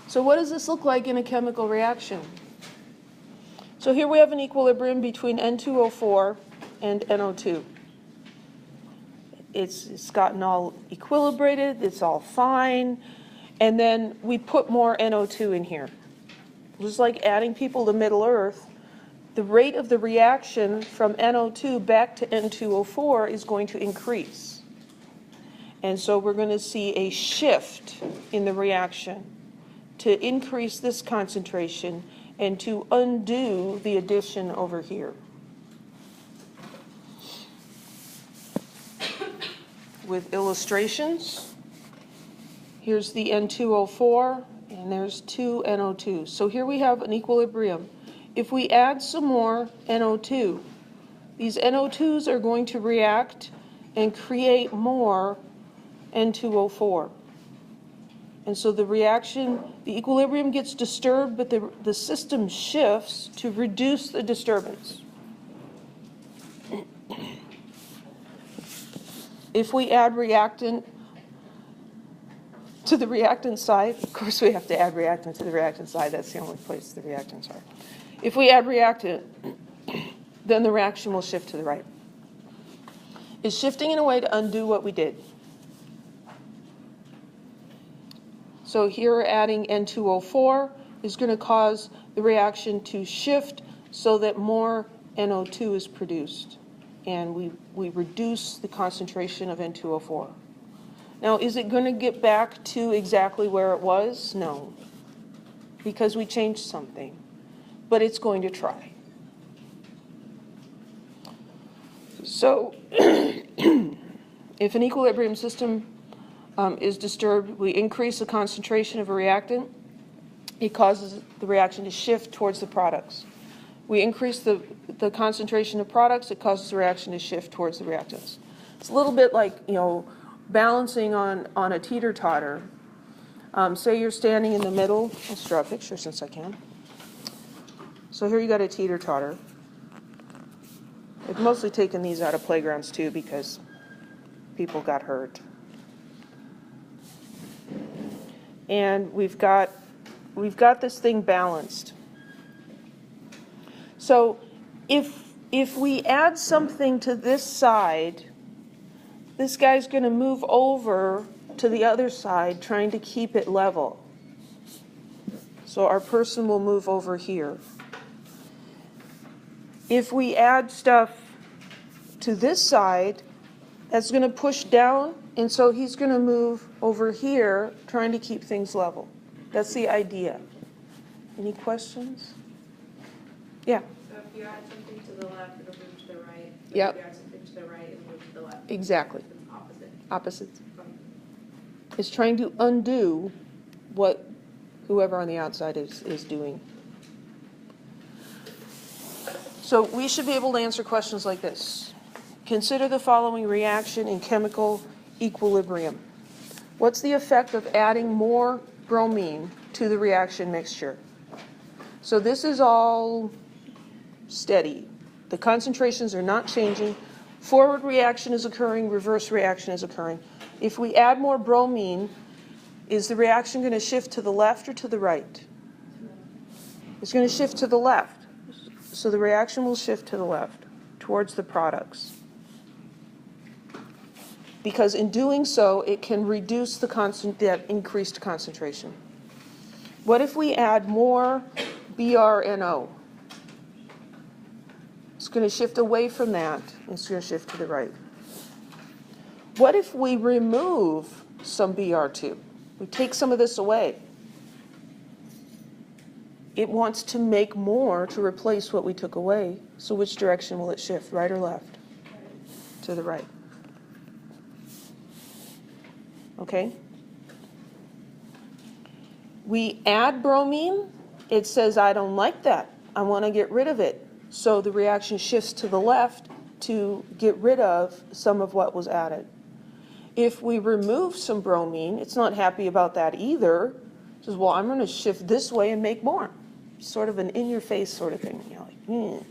So what does this look like in a chemical reaction? So here we have an equilibrium between N2O4 and NO2. It's gotten all equilibrated, it's all fine, and then we put more NO2 in here. Just like adding people to Middle Earth, the rate of the reaction from NO2 back to N2O4 is going to increase. And so we're going to see a shift in the reaction to increase this concentration and to undo the addition over here. With illustrations, here's the N2O4, and there's 2 NO2. So here we have an equilibrium. If we add some more NO2, these NO2s are going to react and create more N2O4. And so the reaction, the equilibrium gets disturbed, but the system shifts to reduce the disturbance. If we add reactant to the reactant side, of course we have to add reactant to the reactant side, that's the only place the reactants are. If we add reactant, then the reaction will shift to the right. It's shifting in a way to undo what we did. So here adding N2O4 is going to cause the reaction to shift so that more NO2 is produced. And we reduce the concentration of N2O4. Now, is it going to get back to exactly where it was? No, because we changed something. But it's going to try. So if an equilibrium system is disturbed, we increase the concentration of a reactant. It causes the reaction to shift towards the products. We increase the concentration of products, it causes the reaction to shift towards the reactants. It's a little bit like, balancing on a teeter-totter. Say you're standing in the middle. Let's draw a picture since I can. So here you got a teeter-totter. I've mostly taken these out of playgrounds too because people got hurt. And we've got this thing balanced. So if we add something to this side, this guy's going to move over to the other side trying to keep it level. So our person will move over here. If we add stuff to this side, that's going to push down, and so he's going to move over here trying to keep things level. That's the idea. Any questions? Yeah. So if you add something to the left, it'll move to the right. Yep. If you add something to the right, it'll move to the left. Exactly. It's opposite. Opposites. It's trying to undo what whoever on the outside is doing. So we should be able to answer questions like this. Consider the following reaction in chemical equilibrium. What's the effect of adding more bromine to the reaction mixture? So this is all steady. The concentrations are not changing. Forward reaction is occurring, reverse reaction is occurring. If we add more bromine, is the reaction going to shift to the left or to the right? It's going to shift to the left. So the reaction will shift to the left, towards the products. Because in doing so, it can reduce that increased concentration. What if we add more BRNO? It's going to shift away from that. It's going to shift to the right. What if we remove some BR2? We take some of this away. It wants to make more to replace what we took away. So which direction will it shift, right or left? To the right. Okay? We add bromine. It says, I don't like that. I want to get rid of it. So the reaction shifts to the left to get rid of some of what was added. If we remove some bromine, it's not happy about that either. It says, well, I'm going to shift this way and make more. Sort of an in-your-face sort of thing. You're like,